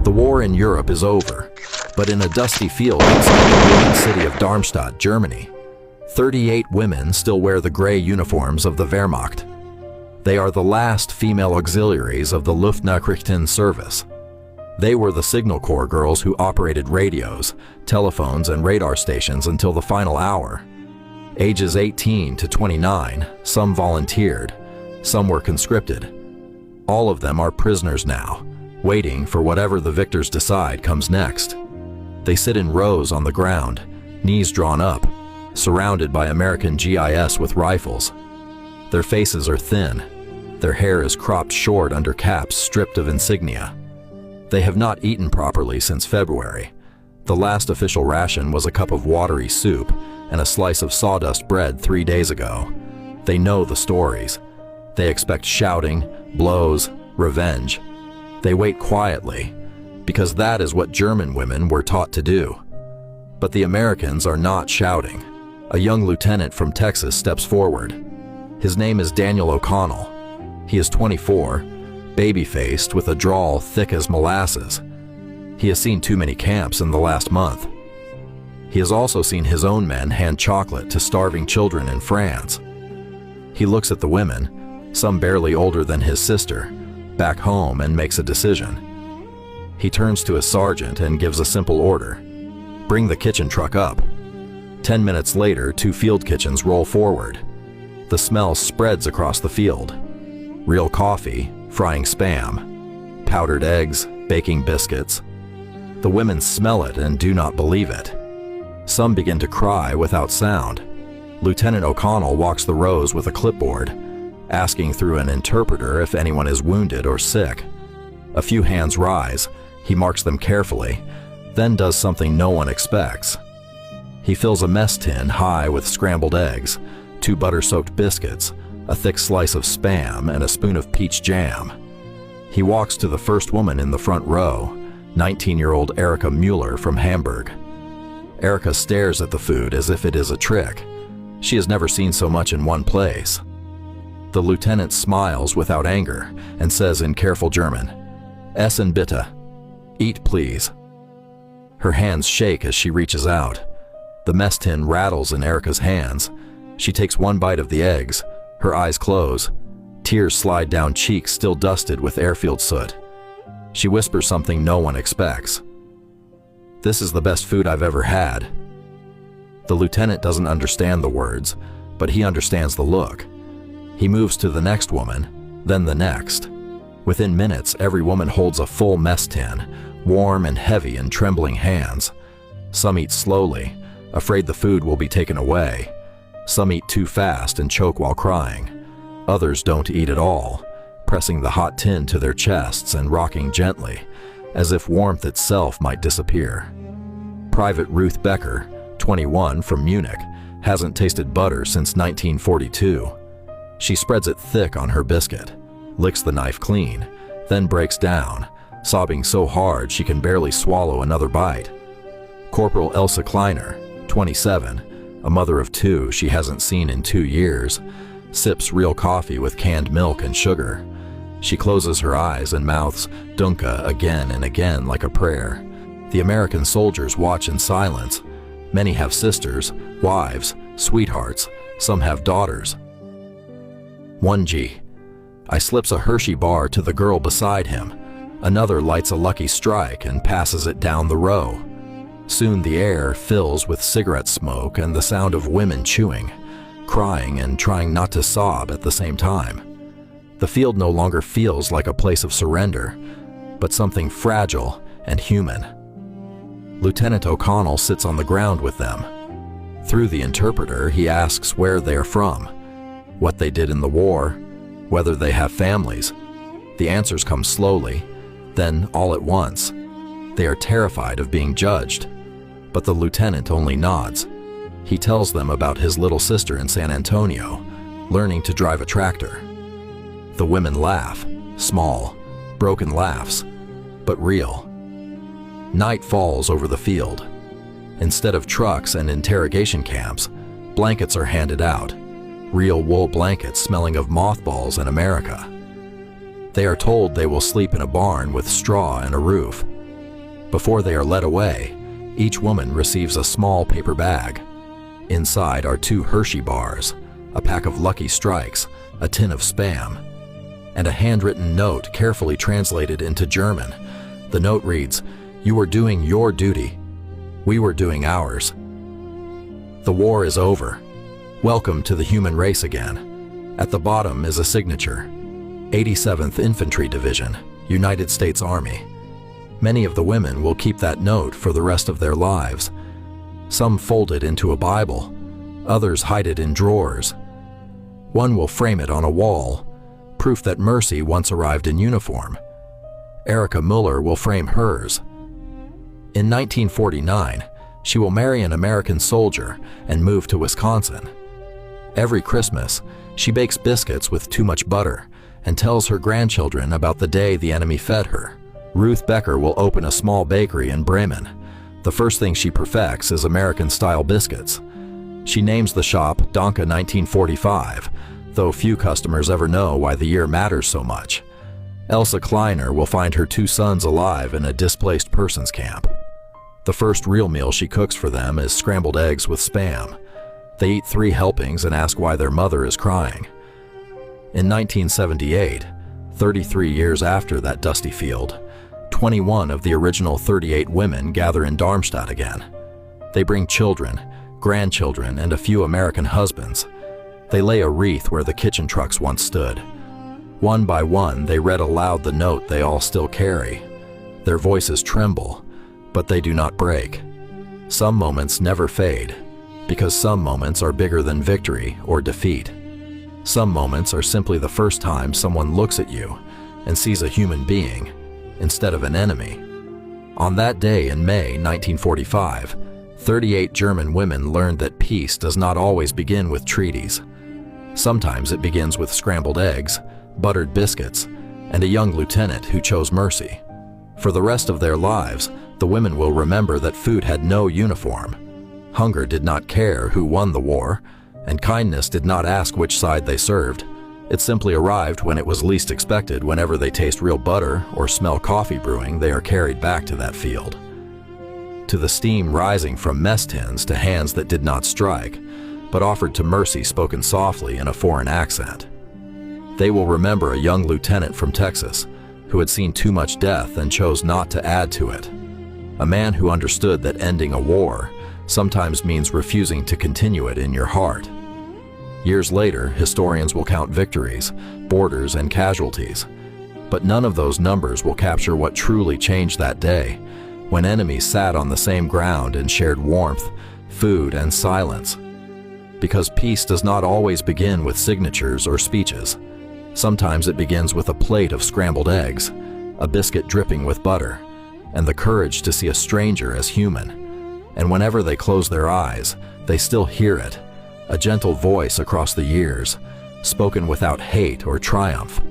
The war in Europe is over, but in a dusty field outside the ruined city of Darmstadt, Germany, 38 women still wear the gray uniforms of the Wehrmacht. They are the last female auxiliaries of the Luftnachrichten service. They were the Signal Corps girls who operated radios, telephones, and radar stations until the final hour. Ages 18 to 29, some volunteered, some were conscripted. All of them are prisoners now, waiting for whatever the victors decide comes next. They sit in rows on the ground, knees drawn up, surrounded by American GIS with rifles. Their faces are thin. Their hair is cropped short under caps stripped of insignia. They have not eaten properly since February. The last official ration was a cup of watery soup and a slice of sawdust bread 3 days ago. They know the stories. They expect shouting, blows, revenge. They wait quietly, because that is what German women were taught to do. But the Americans are not shouting. A young lieutenant from Texas steps forward. His name is Daniel O'Connell. He is 24, baby-faced with a drawl thick as molasses. He has seen too many camps in the last month. He has also seen his own men hand chocolate to starving children in France. He looks at the women, some barely older than his sister, back home and makes a decision. He turns to his sergeant and gives a simple order. Bring the kitchen truck up. 10 minutes later, 2 field kitchens roll forward. The smell spreads across the field. Real coffee, frying Spam, powdered eggs, baking biscuits. The women smell it and do not believe it. Some begin to cry without sound. Lieutenant O'Connell walks the rows with a clipboard, asking through an interpreter if anyone is wounded or sick. A few hands rise. He marks them carefully, then does something no one expects. He fills a mess tin high with scrambled eggs, 2 butter-soaked biscuits, a thick slice of Spam, and a spoon of peach jam. He walks to the first woman in the front row, 19-year-old Erica Mueller from Hamburg. Erica stares at the food as if it is a trick. She has never seen so much in one place. The lieutenant smiles without anger and says in careful German, "Essen bitte." Eat, please. Her hands shake as she reaches out. The mess tin rattles in Erica's hands. She takes 1 bite of the eggs. Her eyes close. Tears slide down cheeks still dusted with airfield soot. She whispers something no one expects. "This is the best food I've ever had." The lieutenant doesn't understand the words, but he understands the look. He moves to the next woman, then the next. Within minutes, every woman holds a full mess tin, warm and heavy in trembling hands. Some eat slowly, afraid the food will be taken away. Some eat too fast and choke while crying. Others don't eat at all, pressing the hot tin to their chests and rocking gently, as if warmth itself might disappear. Private Ruth Becker, 21, from Munich, hasn't tasted butter since 1942. She spreads it thick on her biscuit, licks the knife clean, then breaks down, sobbing so hard she can barely swallow another bite. Corporal Elsa Kleiner, 27, a mother of 2 she hasn't seen in 2 years, sips real coffee with canned milk and sugar. She closes her eyes and mouths "Dunka" again and again like a prayer. The American soldiers watch in silence. Many have sisters, wives, sweethearts. Some have daughters. 1G. I slips a Hershey bar to the girl beside him. Another lights a Lucky Strike and passes it down the row. Soon the air fills with cigarette smoke and the sound of women chewing, crying and trying not to sob at the same time. The field no longer feels like a place of surrender, but something fragile and human. Lieutenant O'Connell sits on the ground with them. Through the interpreter, he asks where they are from, what they did in the war, whether they have families. The answers come slowly, then all at once. They are terrified of being judged, but the lieutenant only nods. He tells them about his little sister in San Antonio, learning to drive a tractor. The women laugh, small, broken laughs, but real. Night falls over the field. Instead of trucks and interrogation camps, blankets are handed out, real wool blankets smelling of mothballs in America. They are told they will sleep in a barn with straw and a roof. Before they are led away, each woman receives a small paper bag. Inside are 2 Hershey bars, a pack of Lucky Strikes, a tin of Spam, and a handwritten note carefully translated into German. The note reads, "You were doing your duty. We were doing ours. The war is over. Welcome to the human race again." At the bottom is a signature, 87th Infantry Division, United States Army. Many of the women will keep that note for the rest of their lives. Some fold it into a Bible, others hide it in drawers. One will frame it on a wall, proof that Mercy once arrived in uniform. Erica Muller will frame hers. In 1949, she will marry an American soldier and move to Wisconsin. Every Christmas, she bakes biscuits with too much butter and tells her grandchildren about the day the enemy fed her. Ruth Becker will open a small bakery in Bremen. The first thing she perfects is American-style biscuits. She names the shop Danke 1945, though few customers ever know why the year matters so much. Elsa Kleiner will find her 2 sons alive in a displaced persons camp. The first real meal she cooks for them is scrambled eggs with Spam. They eat 3 helpings and ask why their mother is crying. In 1978, 33 years after that dusty field, 21 of the original 38 women gather in Darmstadt again. They bring children, grandchildren, and a few American husbands. They lay a wreath where the kitchen trucks once stood. One by one, they read aloud the note they all still carry. Their voices tremble, but they do not break. Some moments never fade, because some moments are bigger than victory or defeat. Some moments are simply the first time someone looks at you and sees a human being instead of an enemy. On that day in May 1945, 38 German women learned that peace does not always begin with treaties. Sometimes it begins with scrambled eggs, buttered biscuits, and a young lieutenant who chose mercy. For the rest of their lives, the women will remember that food had no uniform. Hunger did not care who won the war, and kindness did not ask which side they served. It simply arrived when it was least expected. Whenever they taste real butter or smell coffee brewing, they are carried back to that field. To the steam rising from mess tins to hands that did not strike, but offered to mercy spoken softly in a foreign accent. They will remember a young lieutenant from Texas who had seen too much death and chose not to add to it. A man who understood that ending a war sometimes means refusing to continue it in your heart. Years later, historians will count victories, borders, and casualties. But none of those numbers will capture what truly changed that day, when enemies sat on the same ground and shared warmth, food, and silence. Because peace does not always begin with signatures or speeches. Sometimes it begins with a plate of scrambled eggs, a biscuit dripping with butter, and the courage to see a stranger as human. And whenever they close their eyes, they still hear it, a gentle voice across the years, spoken without hate or triumph.